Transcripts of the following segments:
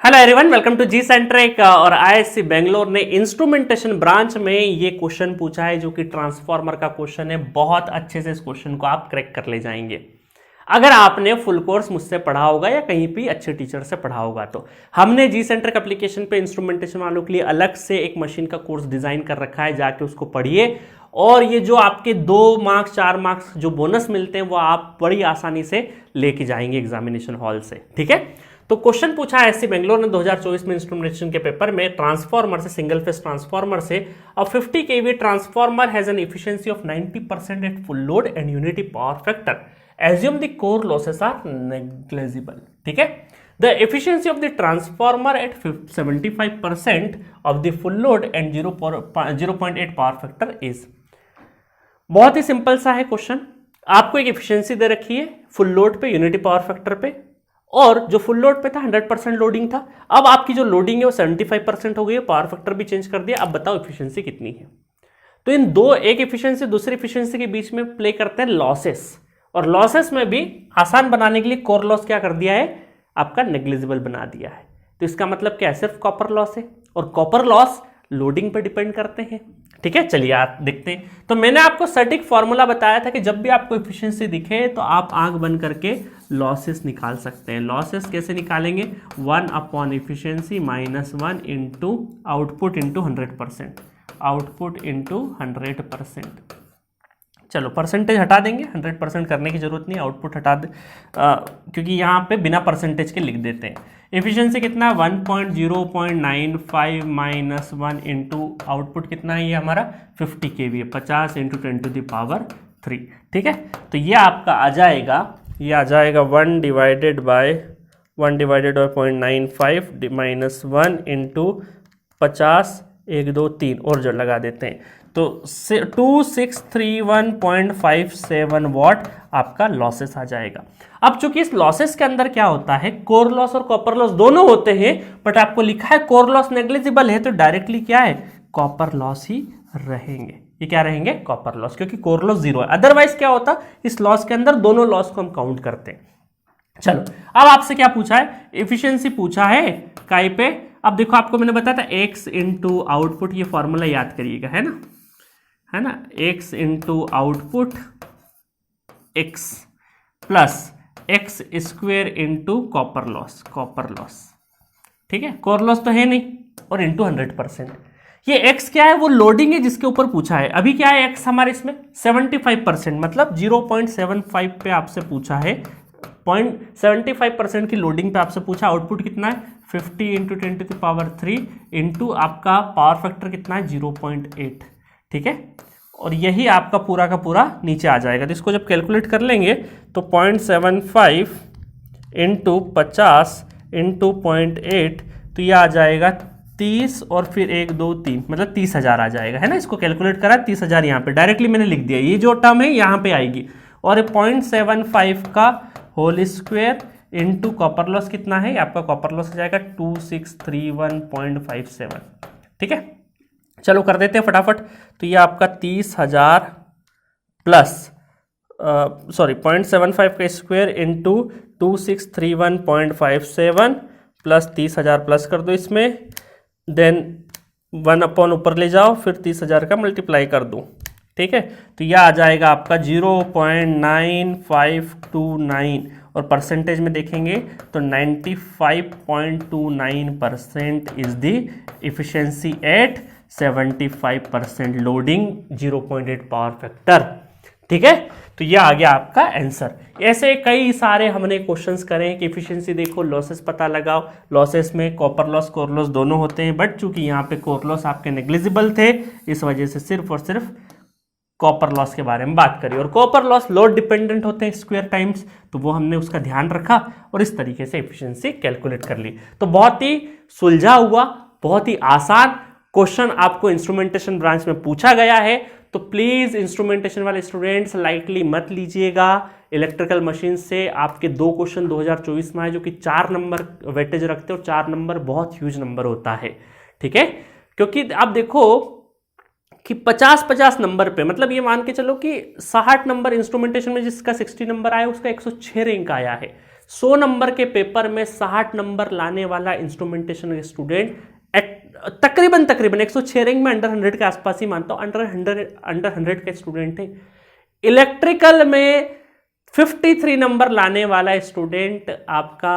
Hello everyone, welcome to G centric. और ISC Bangalore ने instrumentation branch में ये क्वेश्चन पूछा है जो कि ट्रांसफार्मर का क्वेश्चन है। बहुत अच्छे से इस क्वेश्चन को आप क्रैक कर ले जाएंगे अगर आपने फुल कोर्स मुझसे पढ़ा होगा या कहीं भी अच्छे टीचर से पढ़ा होगा। तो हमने जी सेंट्रिक एप्लीकेशन पे इंस्ट्रूमेंटेशन वालों के लिए अलग से एक मशीन का कोर्स डिजाइन कर रखा है, जाके उसको पढ़िए। और ये जो आपके 2 मार्क्स 4 मार्क्स जो बोनस मिलते हैं वो आप बड़ी आसानी से लेके जाएंगे एग्जामिनेशन हॉल से। ठीक है, तो क्वेश्चन पूछा है एससी बेंगलोर ने 2024 में इंस्ट्रूमेंटेशन के पेपर में, ट्रांसफार्मर से, सिंगल फेस ट्रांसफार्मर से, a 50 kV transformer has an efficiency of 90% at full load and unity power factor, assume the core losses are negligible. ठीक है, the efficiency of the transformer at 75% of the full load and 0.8 power factor is. बहुत ही simple सा है question. आपको एक efficiency दे रखी है फुल लोड पे, यूनिटी पावर फैक्टर पे, और जो फुल लोड पे था 100% लोडिंग था। अब आपकी जो लोडिंग है वो 75% हो गई है, पावर फैक्टर भी चेंज कर दिया। अब बताओ एफिशिएंसी कितनी है। तो इन दो, एक एफिशिएंसी दूसरी एफिशिएंसी के बीच में प्ले करते हैं लॉसेस, और लॉसेस में भी आसान बनाने के लिए कोर लॉस क्या कर दिया है, आपका नेग्लिजिबल बना दिया है। तो इसका मतलब क्या है, सिर्फ कॉपर लॉस है, और कॉपर लॉस लोडिंग पर डिपेंड करते हैं। ठीक है, चलिए आप देखते हैं। तो मैंने आपको सटीक फॉर्मूला बताया था कि जब भी आपको एफिशिएंसी दिखे तो आप आंख बंद करके लॉसेस निकाल सकते हैं। लॉसेस कैसे निकालेंगे, 1 upon efficiency minus 1 into output into 100%, output into 100%। चलो परसेंटेज हटा देंगे, 100% करने की जरूरत नहीं, आउटपुट हटा दे, क्योंकि यहाँ पे बिना परसेंटेज के लिख देते हैं। एफिशिएंसी कितना, 1.0.95 माइनस 1 इंटू आउटपुट कितना है, ये हमारा 50 kV है, 50 इंटू 10⁻3। ठीक है, तो ये आपका आ जाएगा, ये आ जाएगा 1 डिवाइडेड बाय 0.95 माइनस 1 इंटू 50, 1 2 3 और जो लगा देते हैं तो 2631.57 वॉट आपका लॉसेस आ जाएगा। अब चूंकि इस लॉसेस के अंदर क्या होता है, कोर लॉस और कॉपर लॉस दोनों होते हैं, बट आपको लिखा है कोर लॉस नेग्लिजिबल है, तो डायरेक्टली क्या है, कॉपर लॉस ही रहेंगे। ये क्या रहेंगे, कॉपर लॉस, क्योंकि कोर लॉस 0 है। अदरवाइज क्या होता, इस लॉस के अंदर दोनों लॉस को हम काउंट करते हैं। चलो अब आपसे क्या पूछा है, एफिशिएंसी पूछा है काय पे। अब देखो आपको मैंने बताया था x इंटू आउटपुट, ये फॉर्मूला याद करिएगा, है ना, x into output x plus x square into copper loss, ठीक है, कोर लॉस तो है नहीं, और इंटू 100%। ये x क्या है, वो लोडिंग है जिसके ऊपर पूछा है। अभी क्या है x हमारे इसमें 75%, मतलब 0.75 पे आपसे पूछा है, 0.75% की लोडिंग पे आपसे पूछा। आउटपुट कितना है, 50 इंटू 10⁻3 इंटू आपका पावर फैक्टर कितना है, 0.8। ठीक है, और यही आपका पूरा का पूरा नीचे आ जाएगा। तो इसको जब कैलकुलेट कर लेंगे तो 0.75 इंटू 50 इंटू 0.8, तो ये आ जाएगा 30 और फिर 1 2 3, मतलब 30,000 आ जाएगा, है ना। इसको कैलकुलेट करा, 30,000 यहाँ पे डायरेक्टली मैंने लिख दिया, ये जो टर्म है यहाँ पे आएगी। और 0.75 का whole square into copper loss कितना है, आपका कॉपर लॉस हो जाएगा 2631.57। ठीक है, चलो कर देते हैं फटाफट। तो ये आपका 30,000 प्लस 0.75 का स्क्वायर इंटू 2631.57 प्लस 30,000 प्लस कर दो इसमें, देन 1 अपॉन ऊपर ले जाओ, फिर 30,000 का मल्टीप्लाई कर दो। ठीक है, तो यह आ जाएगा आपका 0.9529, और परसेंटेज में देखेंगे तो 95.29% is the efficiency eight 75% loading, 0.8 power factor. ठीक है, तो ये आ गया आपका आंसर। ऐसे कई सारे हमने क्वेश्चंस करे हैं कि एफिशिएंसी देखो, लॉसेस पता लगाओ। लॉसेस में कॉपर लॉस कोर लॉस दोनों होते हैं, बट चूंकि यहाँ पे कोर लॉस आपके नेग्लिजिबल थे, इस वजह से सिर्फ और सिर्फ कॉपर लॉस के बारे में बात करी। और कॉपर लॉस लोड डिपेंडेंट होते हैं स्क्वायर टाइम्स, तो वो हमने उसका ध्यान रखा और इस तरीके से एफिशिएंसी कैलकुलेट कर ली। तो बहुत ही सुलझा हुआ, बहुत ही आसान क्वेश्चन आपको इंस्ट्रूमेंटेशन ब्रांच में पूछा गया है। तो प्लीज इंस्ट्रूमेंटेशन वाले स्टूडेंट्स लाइटली मत लीजिएगा। इलेक्ट्रिकल मशीन से आपके 2 क्वेश्चन 2024 में आए जो कि 4 नंबर वेटेज रखते हैं, और 4 नंबर बहुत ह्यूज नंबर होता है। ठीक है, क्योंकि आप देखो कि 50-50 नंबर पे, मतलब ये मान के चलो कि 60 नंबर इंस्ट्रूमेंटेशन में जिसका 60 नंबर आया उसका 106 रैंक आया है। 100 नंबर के पेपर में 60 नंबर लाने वाला इंस्ट्रूमेंटेशन स्टूडेंट तकरीबन 106 रैंक में अंडर 100 के आसपास ही मानता हूं, अंडर 100 के स्टूडेंट थे। इलेक्ट्रिकल में 53 नंबर लाने वाला स्टूडेंट आपका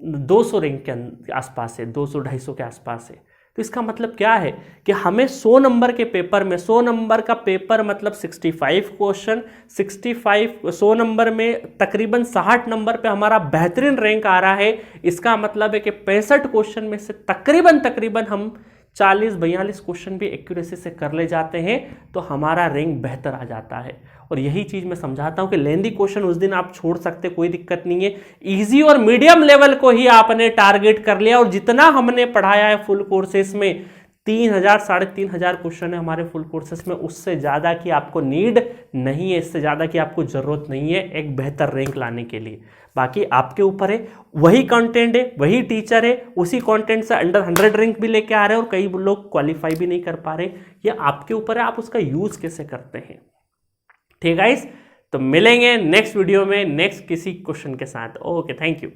200 रैंक के आसपास है, 200-250 के आसपास है। तो इसका मतलब क्या है कि हमें 100 नंबर के पेपर में, 100 नंबर का पेपर मतलब 65 क्वेश्चन, 100 नंबर में तकरीबन 60 नंबर पे हमारा बेहतरीन रैंक आ रहा है। इसका मतलब है कि 65 क्वेश्चन में से तकरीबन हम 40-42 क्वेश्चन भी एक्यूरेसी से कर ले जाते हैं, तो हमारा रैंक बेहतर आ जाता है। और यही चीज मैं समझाता हूं कि लेंदी क्वेश्चन उस दिन आप छोड़ सकते, कोई दिक्कत नहीं है। इजी और मीडियम लेवल को ही आपने टारगेट कर लिया, और जितना हमने पढ़ाया है फुल कोर्सेस में 3,000-3,500 क्वेश्चन है हमारे फुल कोर्सेस में, उससे ज्यादा की आपको नीड नहीं है, इससे ज्यादा की आपको जरूरत नहीं है एक बेहतर रैंक लाने के लिए। बाकी आपके ऊपर है, वही कंटेंट है, वही टीचर है, उसी कंटेंट से अंडर 100 रैंक भी लेके आ रहे हैं और कई लोग क्वालिफाई भी नहीं कर पा रहे। ये आपके ऊपर है, आप उसका यूज कैसे करते हैं। ठीक है गाइस, तो मिलेंगे नेक्स्ट वीडियो में नेक्स्ट किसी क्वेश्चन के साथ। Okay, thank you.